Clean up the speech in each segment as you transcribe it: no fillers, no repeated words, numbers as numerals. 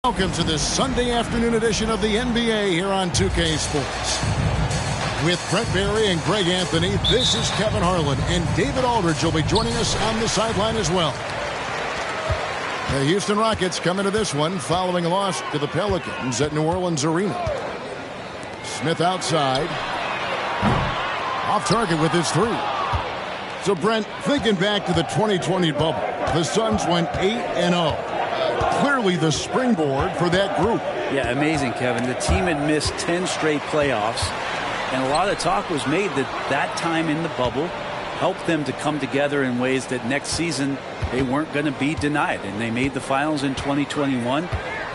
Welcome to this Sunday afternoon edition of the NBA here on 2K Sports. With Brent Barry and Greg Anthony, this is Kevin Harlan, and David Aldridge will be joining us on the sideline as well. The Houston Rockets come into this one following a loss to the Pelicans at New Orleans Arena. Smith outside. Off target with his three. So, Brent, thinking back to the 2020 bubble, the Suns went 8-0. Clearly the springboard for that group. Yeah, amazing, Kevin. The team had missed 10 straight playoffs, and a lot of talk was made that time in the bubble helped them to come together in ways that next season they weren't going to be denied. And they made the finals in 2021,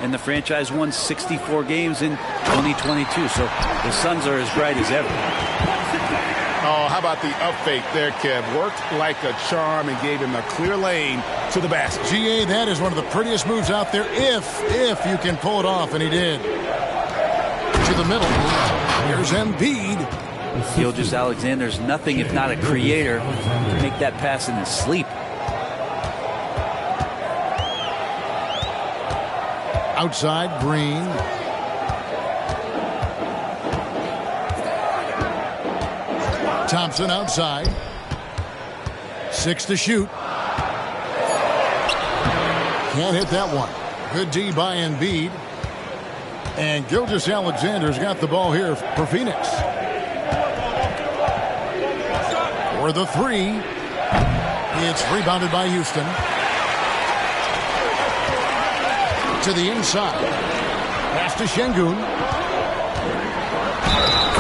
and the franchise won 64 games in 2022. So the Suns are as bright as ever. Oh, how about the up fake there, Kev? Worked like a charm and gave him a clear lane to the basket. GA, that is one of the prettiest moves out there if you can pull it off, and he did. To the middle. Here's Embiid. Gilgeous-Alexander's nothing if not a creator to make that pass in his sleep. Outside, Green. Thompson outside. 6 to shoot. Can't hit that one. Good D by Embiid. And Gilgeous-Alexander's got the ball here for Phoenix. For the three. It's rebounded by Houston. To the inside. Pass to Şengün.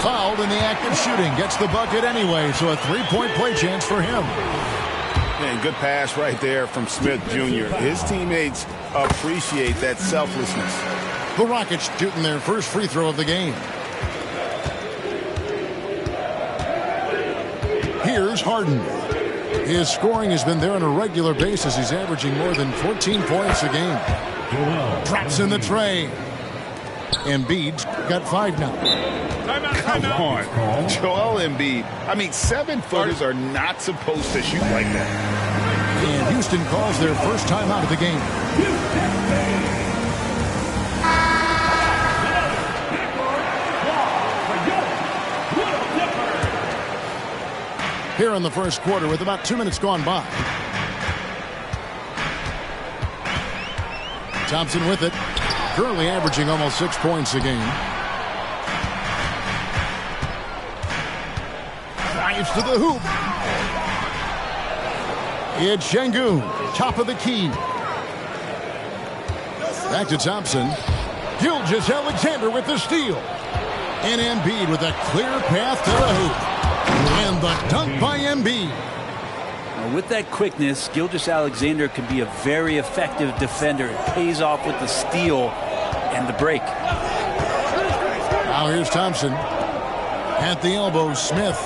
Fouled in the act of shooting. Gets the bucket anyway, so a three-point play chance for him. And good pass right there from Smith Jr. His teammates appreciate that selflessness. The Rockets shooting their first free throw of the game. Here's Harden. His scoring has been there on a regular basis. He's averaging more than 14 points a game. Drops in the tray. Embiid's got 5 now. Come on, Joel Embiid. I mean, 7-footers are not supposed to shoot like that. And Houston calls their first time out of the game. Here in the first quarter with about 2 minutes gone by. Thompson with it. Currently averaging almost 6 points a game. Drives to the hoop. It's Şengün, top of the key. Back to Thompson. Gilgeous-Alexander with the steal. And Embiid with a clear path to the hoop. And the dunk by Embiid. With that quickness, Gilgeous-Alexander can be a very effective defender. It pays off with the steal and the break. Now here's Thompson. At the elbow, Smith.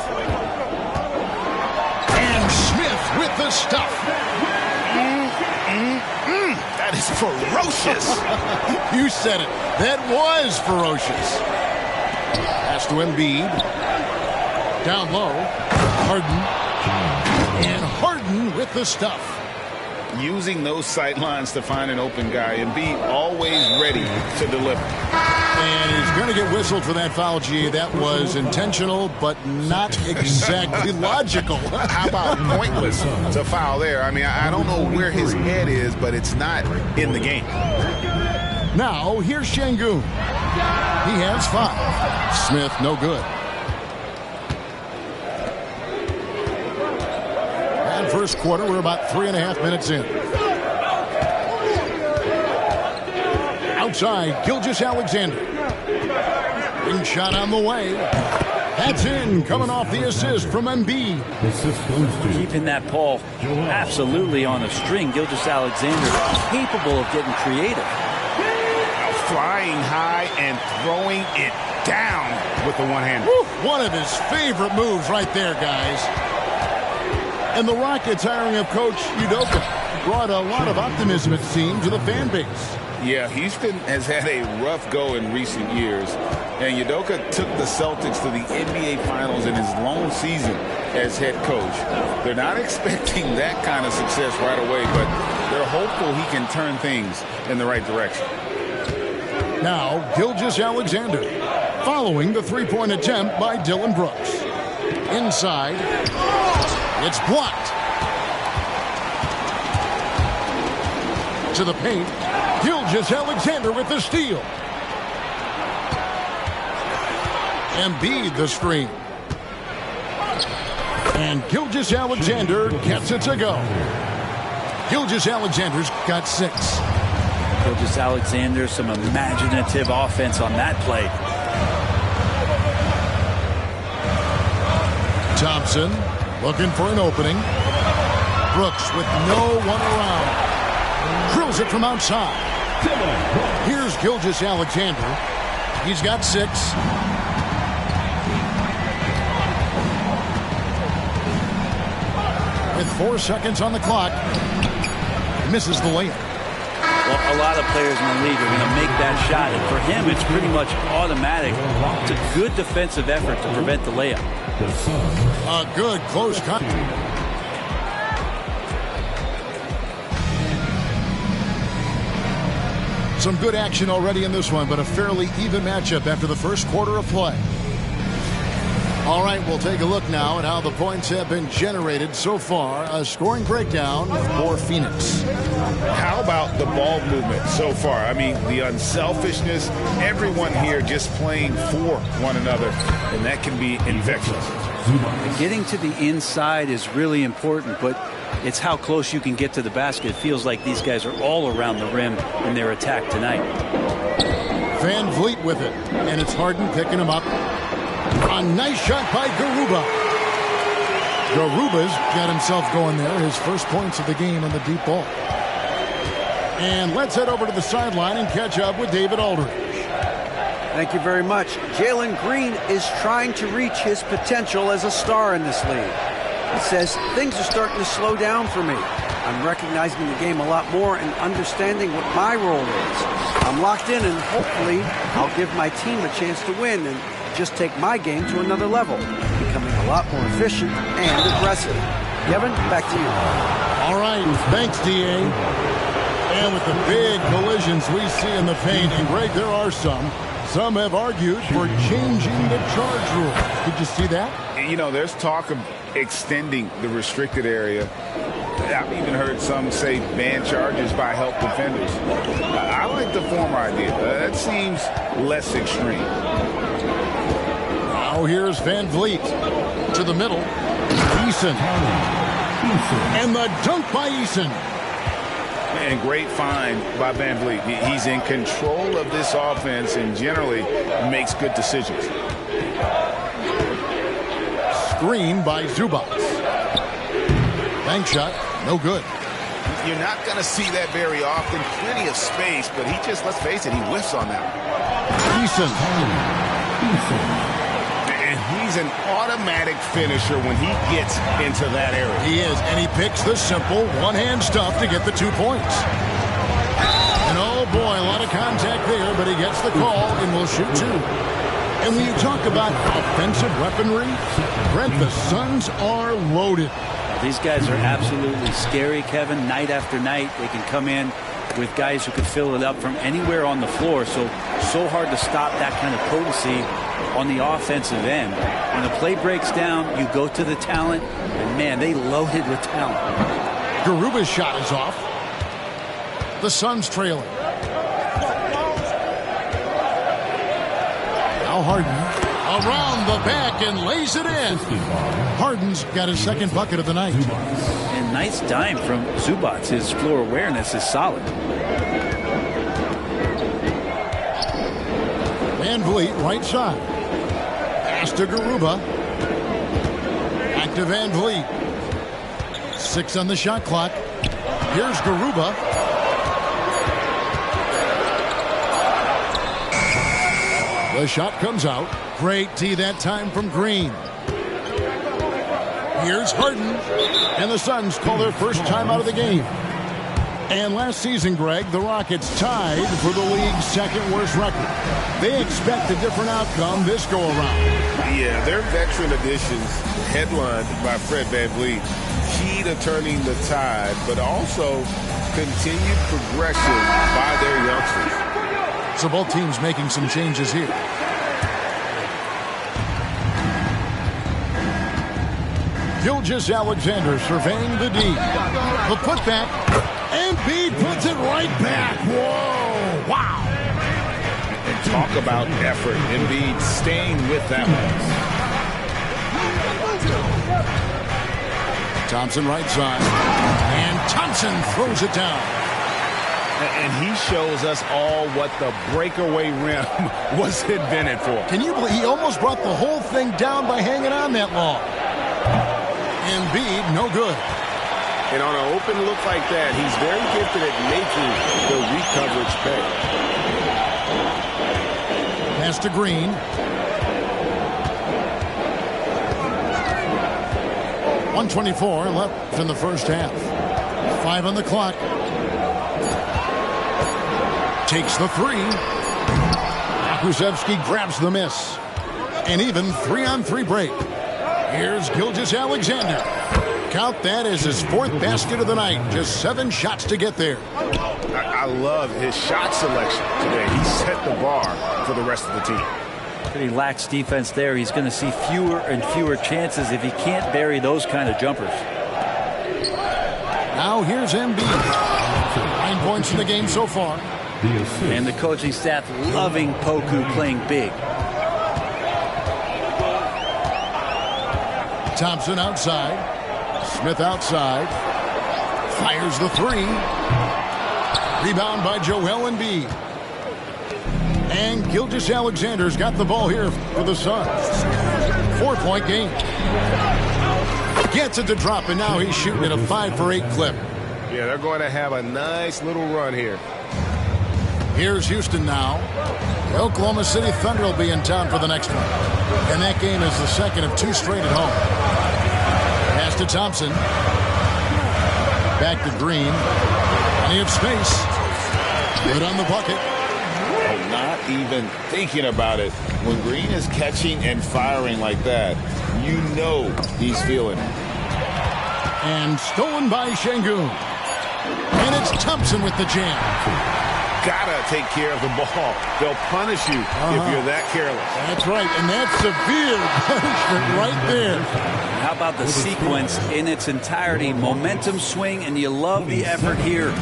And Smith with the stuff. That is ferocious. You said it. That was ferocious. Pass to Embiid. Down low. Harden. And Harden with the stuff. Using those sight lines to find an open guy and be always ready to deliver. And he's going to get whistled for that foul, G. That was intentional, but not exactly logical. How about pointless to foul there? I mean, I don't know where his head is, but it's not in the game. Now, here's Şengün. He has 5. Smith, no good. And first quarter, we're about 3.5 minutes in. Outside, Gilgeous-Alexander. Ring shot on the way. That's in, coming off the assist from Embiid. Keeping that ball absolutely on a string. Gilgeous-Alexander capable of getting creative. Flying high and throwing it down with the one-hander. One of his favorite moves right there, guys. And the Rockets hiring of Coach Udoka brought a lot of optimism, it seemed, to the fan base. Yeah, Houston has had a rough go in recent years, and Udoka took the Celtics to the NBA Finals in his lone season as head coach. They're not expecting that kind of success right away, but they're hopeful he can turn things in the right direction. Now, Gilgeous-Alexander following the three-point attempt by Dylan Brooks. Inside, it's blocked. To the paint, Gilgeous-Alexander with the steal. Embiid the screen. And Gilgeous-Alexander gets it to go. Gilgeous-Alexander's got 6. Gilgeous-Alexander, some imaginative offense on that play. Thompson looking for an opening. Brooks with no one around. Drills it from outside. Here's Gilgeous-Alexander. He's got 6. With 4 seconds on the clock. Misses the layup. Well, a lot of players in the league are going to make that shot, and for him, it's pretty much automatic. It's a good defensive effort to prevent the layup. A good close cut. Some good action already in this one, but a fairly even matchup after the first quarter of play. All right, we'll take a look now at how the points have been generated so far. A scoring breakdown for Phoenix. How about the ball movement so far? I mean, the unselfishness, everyone here just playing for one another, and that can be infectious. Getting to the inside is really important, but it's how close you can get to the basket. It feels like these guys are all around the rim in their attack tonight. Van Vliet with it, and it's Harden picking him up. A nice shot by Garuba. Garuba's got himself going there. His first points of the game on the deep ball. And let's head over to the sideline and catch up with David Aldridge. Thank you very much. Jalen Green is trying to reach his potential as a star in this league. He says, things are starting to slow down for me. I'm recognizing the game a lot more and understanding what my role is. I'm locked in, and hopefully I'll give my team a chance to win and just take my game to another level, becoming a lot more efficient and aggressive. Kevin, back to you. All right, thanks, D.A. And with the big collisions we see in the paint, and Greg, there are some. Some have argued for changing the charge rule. Did you see that? You know, there's talk of extending the restricted area. I've even heard some say ban charges by help defenders. I like the former idea. That seems less extreme. Now here's Van Vliet to the middle. Eason. And the dunk by Eason. And great find by Van Vliet. He's in control of this offense and generally makes good decisions. Screen by Zubac. Bank shot, no good. You're not going to see that very often. Plenty of space, but he just, let's face it, he whiffs on that. Eason. And he's an automatic finisher when he gets into that area. He is, and he picks the simple one-hand stuff to get the 2 points. And oh boy, a lot of contact there, but he gets the call and will shoot 2. And when you talk about offensive weaponry, Brent, the Suns are loaded. These guys are absolutely scary, Kevin. Night after night, they can come in with guys who can fill it up from anywhere on the floor. So hard to stop that kind of potency on the offensive end. When the play breaks down, you go to the talent, and man, they loaded with talent. Garuba's shot is off. The Suns trailing. Now Harden around the back and lays it in. Harden's got his second bucket of the night. And nice dime from Zubac. His floor awareness is solid. Van Vliet, right side. Pass to Garuba. Back to Van Vliet. 6 on the shot clock. Here's Garuba. The shot comes out. Great D that time from Green. Here's Harden. And the Suns call their first time out of the game. And last season, Greg, the Rockets tied for the league's second worst record. They expect a different outcome this go-around. Yeah, their veteran additions, headlined by Fred VanVleet, key to turning the tide, but also continued progression by their youngsters. So both teams making some changes here. Gilgeous-Alexander surveying the D. The putback. Embiid puts it right back. Whoa! Wow! And talk about effort. Embiid staying with that one. Thompson right side. And Thompson throws it down. And he shows us all what the breakaway rim was invented for. Can you believe he almost brought the whole thing down by hanging on that long? Embiid, no good. And on an open look like that, he's very gifted at making the recoverage pay. Pass to Green. .124 left in the first half. 5 on the clock. Takes the 3. Kuszewski grabs the miss. And even 3-on-3 break. Here's Gilgeous-Alexander. Count that as his 4th basket of the night. Just 7 shots to get there. I love his shot selection today. He set the bar for the rest of the team. But he lacks defense there. He's going to see fewer and fewer chances if he can't bury those kind of jumpers. Now here's Embiid. 9 points in the game so far. And the coaching staff loving Poku playing big. Thompson outside. Smith outside. Fires the 3. Rebound by Joel Embiid. And Gilgeous-Alexander's got the ball here for the Suns. 4-point game. Gets it to drop, and now he's shooting at a 5-for-8 clip. Yeah, they're going to have a nice little run here. Here's Houston now. The Oklahoma City Thunder will be in town for the next one. And that game is the second of 2 straight at home. Pass to Thompson. Back to Green. Plenty of space. Good on the bucket. Oh, not even thinking about it. When Green is catching and firing like that, you know he's feeling it. And stolen by Şengün. And it's Thompson with the jam. Gotta take care of the ball. They'll punish you if you're that careless. That's right, and that's severe punishment right there. How about the sequence in its entirety? Momentum swing, and you love the effort here.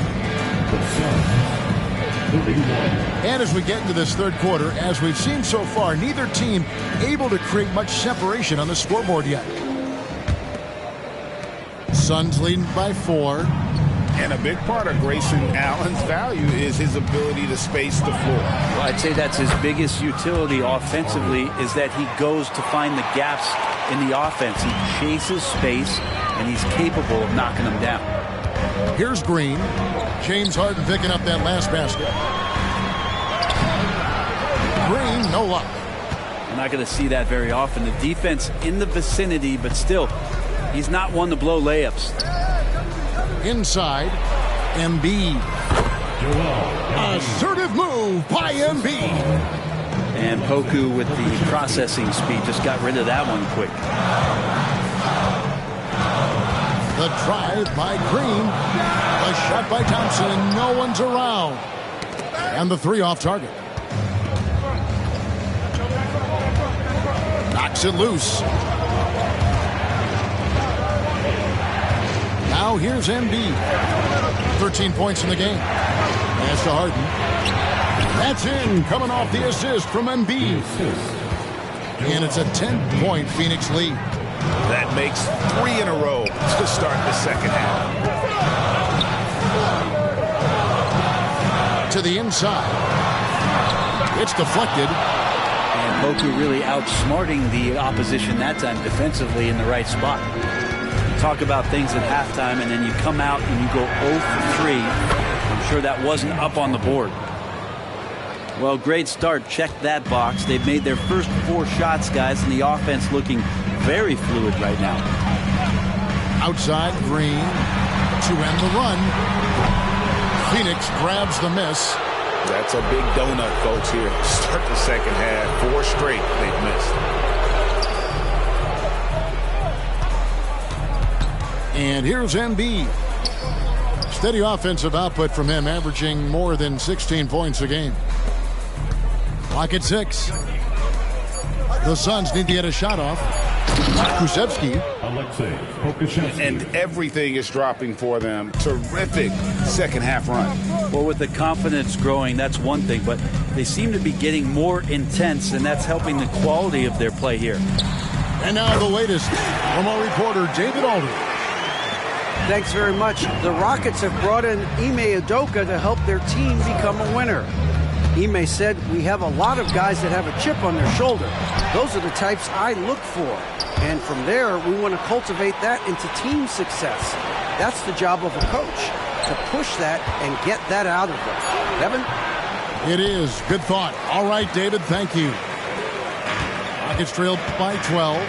And as we get into this third quarter, as we've seen so far, neither team able to create much separation on the scoreboard yet. Suns leading by 4. And a big part of Grayson Allen's value is his ability to space the floor. Well, I'd say that's his biggest utility offensively, is that he goes to find the gaps in the offense. He chases space, and he's capable of knocking them down. Here's Green. James Harden picking up that last basket. Green, no luck. We're not going to see that very often. The defense in the vicinity, but still, he's not one to blow layups. Inside, Embiid. Assertive move by Embiid. And Poku with the processing speed just got rid of that one quick. The drive by Green. A shot by Thompson, and no one's around. And the 3 off target. Knocks it loose. Now here's Embiid. 13 points in the game. Pass to Harden. That's in, coming off the assist from Embiid. And it's a 10-point Phoenix lead. That makes 3 in a row to start the second half. To the inside. It's deflected. And Poku really outsmarting the opposition that time defensively in the right spot. Talk about things at halftime, and then you come out and you go 0 for 3. I'm sure that wasn't up on the board. Well, great start. Check that box. They've made their first 4 shots, guys, and the offense looking very fluid right now. Outside, Green to end the run. Phoenix grabs the miss. That's a big donut, folks, here. Start the second half. 4 straight they've missed. And here's Embiid. Steady offensive output from him, averaging more than 16 points a game. Clock at 6. The Suns need to get a shot off. Krzyzewski. And everything is dropping for them. Terrific second half run. Well, with the confidence growing, that's one thing, but they seem to be getting more intense, and that's helping the quality of their play here. And now the latest from our reporter, David Aldridge. Thanks very much. The Rockets have brought in Ime Udoka to help their team become a winner. Ime said, "We have a lot of guys that have a chip on their shoulder. Those are the types I look for. And from there, we want to cultivate that into team success. That's the job of a coach, to push that and get that out of them." Evan? It is. Good thought. All right, David, thank you. Rockets trailed by 12.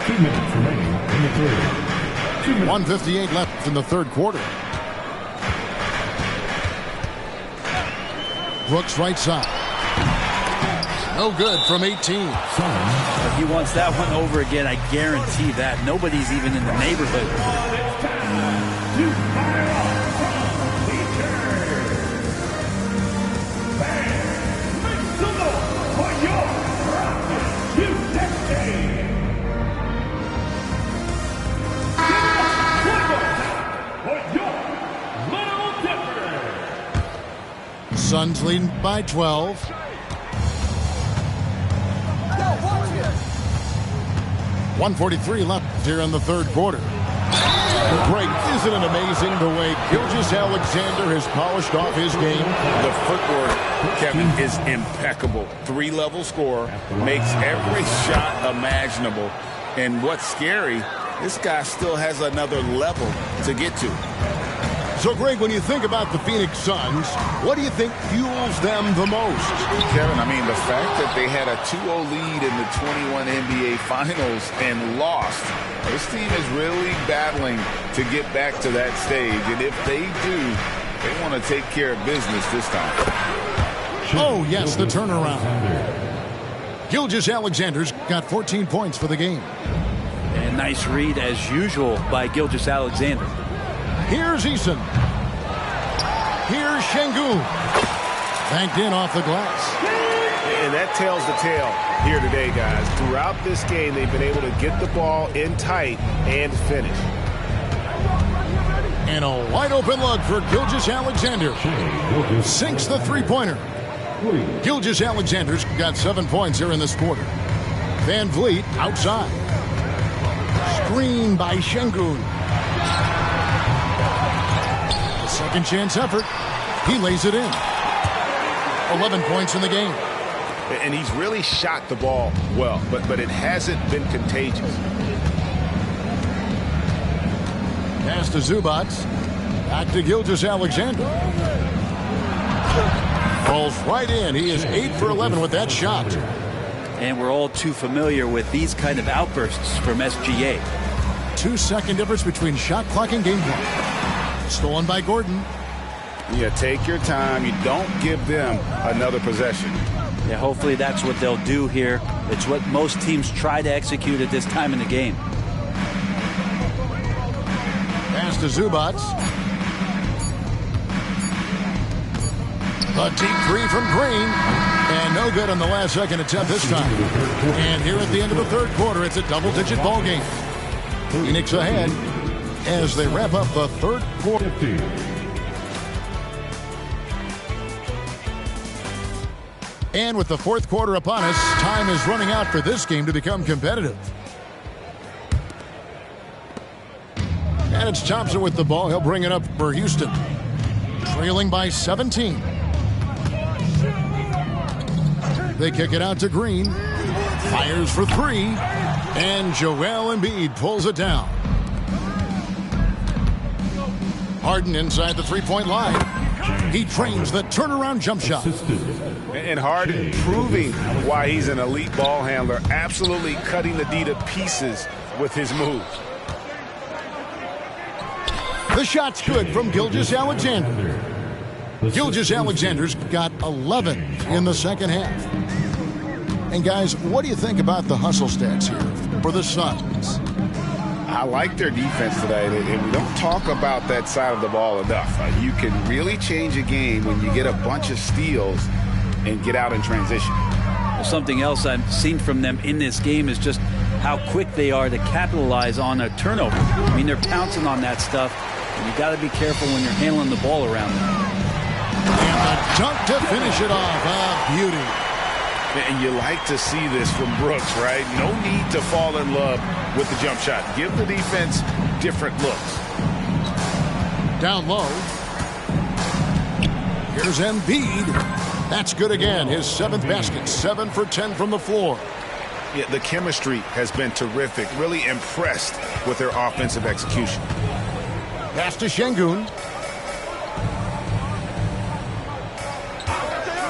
2 minutes remaining in the third. 1:58 left in the third quarter. Brooks right side. No good from 18. If he wants that one over again, I guarantee that. Nobody's even in the neighborhood. Suns leading by 12. .143 left here in the third quarter. Great. Isn't it amazing the way Gilgeous-Alexander has polished off his game? The footwork, Kevin, is impeccable. 3-level scorer, makes every shot imaginable. And what's scary, this guy still has another level to get to. So, Greg, when you think about the Phoenix Suns, what do you think fuels them the most? Kevin, I mean, the fact that they had a 2-0 lead in the 21 NBA Finals and lost. This team is really battling to get back to that stage. And if they do, they want to take care of business this time. Oh, yes, the turnaround. Gilgeous-Alexander's got 14 points for the game. And Nice read, as usual, by Gilgeous-Alexander. Here's Eason. Here's Şengün. Banked in off the glass. And that tells the tale here today, guys. Throughout this game, they've been able to get the ball in tight and finish. And a wide open look for Gilgeous-Alexander. Sinks the three-pointer. Gilgeous-Alexander's got 7 points here in this quarter. Van Vliet outside. Screen by Şengün. A second chance effort. He lays it in. 11 points in the game. And he's really shot the ball well, but it hasn't been contagious. Pass to Zubac. Back to Gilgeous-Alexander. Falls right in. He is 8 for 11 with that shot. And we're all too familiar with these kind of outbursts from SGA. 2-second difference between shot clock and game clock. Stolen by Gordon. Yeah, take your time. You don't give them another possession. Yeah, hopefully that's what they'll do here. It's what most teams try to execute at this time in the game. Pass to Zubac. A deep three from Green. And no good on the last second attempt this time. And here at the end of the third quarter, it's a double-digit ball game. Phoenix ahead as they wrap up the third quarter. And with the fourth quarter upon us, time is running out for this game to become competitive. And it's Thompson with the ball. He'll bring it up for Houston. Trailing by 17. They kick it out to Green. Fires for three. And Joel Embiid pulls it down. Harden inside the three-point line. He trains the turnaround jump shot. And Harden proving why he's an elite ball handler, absolutely cutting the D to pieces with his moves. The shot's good from Gilgeous-Alexander. Gilgeous-Alexander's got 11 in the second half. And guys, what do you think about the hustle stats here for the Suns? I like their defense today, and we don't talk about that side of the ball enough. You can really change a game when you get a bunch of steals and get out in transition. Well, something else I've seen from them in this game is just how quick they are to capitalize on a turnover. I mean, they're pouncing on that stuff, and you got to be careful when you're handling the ball around them. And the dunk to finish it off. A beauty. And you like to see this from Brooks, right? No need to fall in love with the jump shot. Give the defense different looks. Down low. Here's Embiid. That's good again. His 7th basket. 7 for 10 from the floor. Yeah, the chemistry has been terrific. Really impressed with their offensive execution. Pass to Şengün.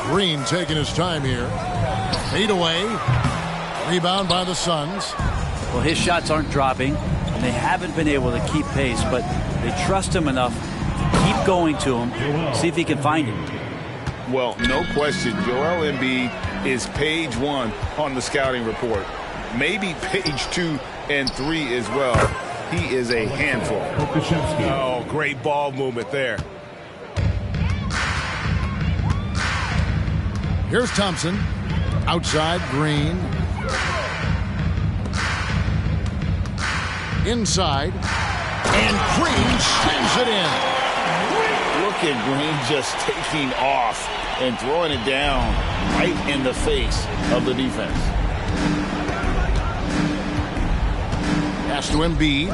Green taking his time here. Fade away. Rebound by the Suns. Well, his shots aren't dropping, and they haven't been able to keep pace, but they trust him enough to keep going to him, see if he can find him. Well, no question, Joel Embiid is page 1 on the scouting report. Maybe page 2 and 3 as well. He is a handful. Oh, great ball movement there. Here's Thompson. Outside, Green. Inside. And Green slams it in. Look at Green just taking off and throwing it down right in the face of the defense. Pass to Embiid.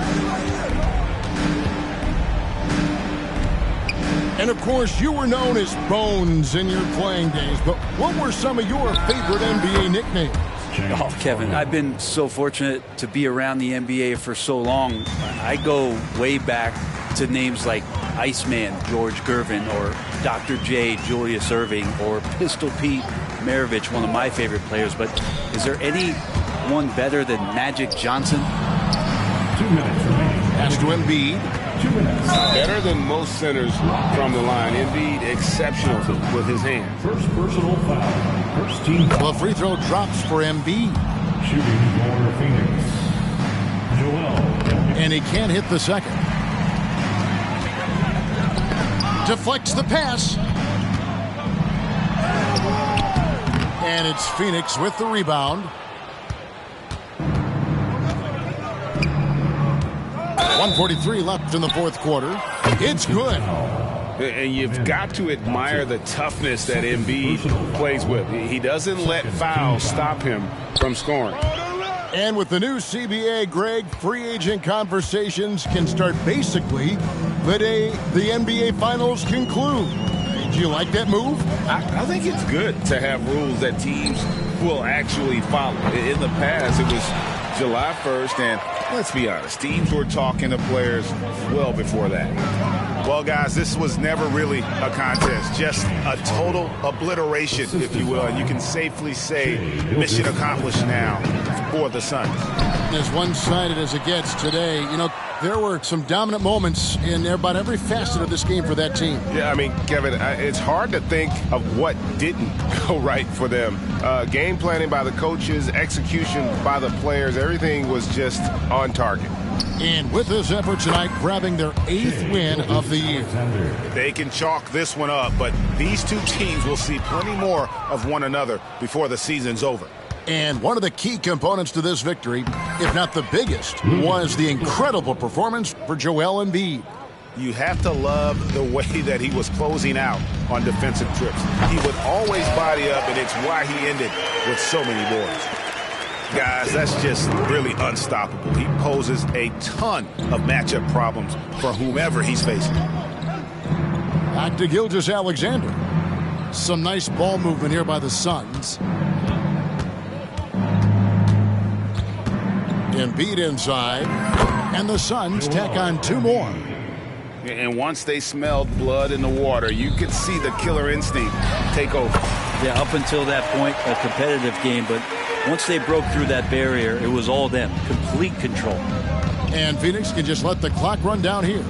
And, of course, you were known as Bones in your playing days, but what were some of your favorite NBA nicknames? Oh, Kevin, I've been so fortunate to be around the NBA for so long. I go way back to names like Iceman, George Gervin, or Dr. J, Julius Erving, or Pistol Pete Maravich, one of my favorite players. But is there anyone better than Magic Johnson? 2 minutes remaining. Pass to Embiid. 2 minutes. Better than most centers from the line. Embiid exceptional with his hands. First personal foul. First team foul. The free throw drops for Embiid. Shooting for Phoenix. And he can't hit the second. Deflects the pass. And it's Phoenix with the rebound. 1:43 left in the fourth quarter. It's good. And you've got to admire the toughness that Embiid plays with. He doesn't let fouls stop him from scoring. And with the new CBA, Greg, free agent conversations can start basically the day the NBA Finals conclude. Do you like that move? I think it's good to have rules that teams will actually follow. In the past, it was July 1st, and let's be honest, teams were talking to players well before that. Well, guys, this was never really a contest, just a total obliteration, if you will, and you can safely say mission accomplished now for the Suns. As one-sided as it gets today, you know, there were some dominant moments in about every facet of this game for that team. Yeah, I mean, Kevin, it's hard to think of what didn't go right for them. Game planning by the coaches, execution by the players, everything was just on target. And with this effort tonight, grabbing their 8th win of the year. They can chalk this one up, but these two teams will see plenty more of one another before the season's over. And one of the key components to this victory, if not the biggest, was the incredible performance for Joel Embiid. You have to love the way that he was closing out on defensive trips. He would always body up, and it's why he ended with so many boards. Guys, that's just really unstoppable. He poses a ton of matchup problems for whomever he's facing. Back to Gilgeous-Alexander. Some nice ball movement here by the Suns. Embiid inside, and the Suns tack on 2 more. And once they smelled blood in the water, you could see the killer instinct take over. Yeah, up until that point, a competitive game, but once they broke through that barrier, it was all them. Complete control. And Phoenix can just let the clock run down here.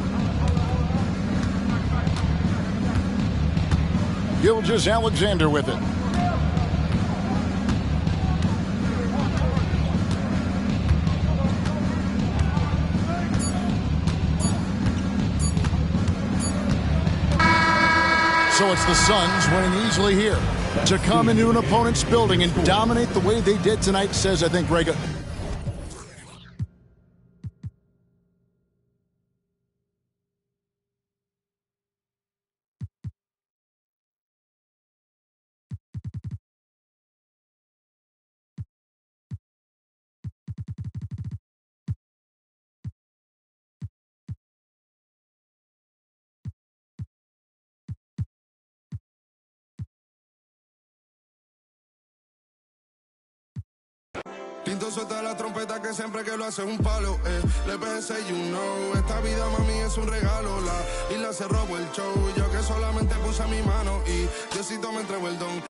Gilgeous-Alexander with it. So it's the Suns winning easily here. To come into an opponent's building and dominate the way they did tonight says, I think, Greg, Tinto suelta la trompeta que siempre que lo hace un palo, Le pensé, you know, esta vida mami es un regalo. La isla se robó el show, yo que solamente puse mi mano y Diosito me entregó el don.